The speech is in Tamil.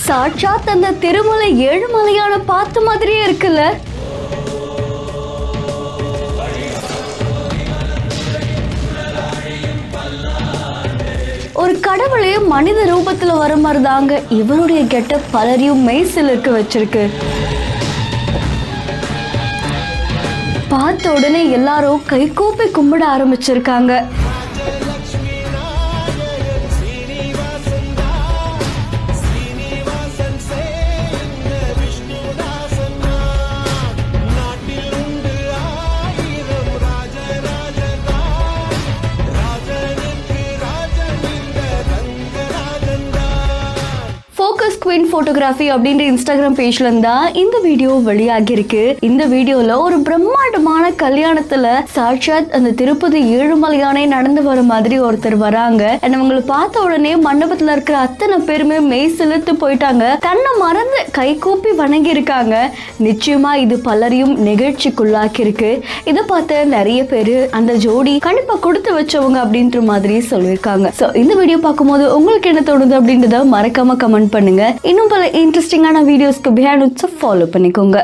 சாட்சாத் அந்த திருமலை ஏழுமலையான பார்த்த மாதிரியே இருக்குல்ல. ஒரு கடவுளே மனித ரூபத்துல வர மாதிரி தாங்க இவருடைய கெட்டப் பலரையும் மெய்சிலிருக்க வச்சிருக்கு. பார்த்த உடனே எல்லாரும் கைகூப்பி கும்பிட ஆரம்பிச்சிருக்காங்க. ஃபோக்கஸ் குவீன் ஃபோட்டோகிராஃபி அப்படின்ற இன்ஸ்டாகிராம் பேஜ்ல இருந்தா இந்த வீடியோ வெளியாகி இருக்கு. இந்த வீடியோல ஒரு பிரம்மாண்டமான கல்யாணத்துல சாட்சாத் அந்த திருப்பதி ஏழுமலையானே நடந்து வர மாதிரி ஒருத்தர் வராங்க. அவங்களை பார்த்த உடனே மண்டபத்துல இருக்கிற அத்தனை பேருமே மெய் சிலிர்த்து போயிட்டாங்க. தன்னை மறந்து கை கூப்பி வணங்கி இருக்காங்க. நிச்சயமா இது பலரையும் நிகழ்ச்சிக்குள்ளாக்கி இருக்கு. இதை பார்த்த நிறைய பேரு அந்த ஜோடி கண்டிப்பா கொடுத்து வச்சவங்க அப்படின்ற மாதிரி சொல்லியிருக்காங்க. சோ இந்த வீடியோ பார்க்கும்போது உங்களுக்கு என்ன தோணுது அப்படின்றத மறக்காம கமெண்ட் பண்ணுங்க. இன்னும் பல இன்ட்ரெஸ்டிங்கான வீடியோஸ்க்கு பிஹைண்ட் ஃபாலோ பண்ணிக்கோங்க.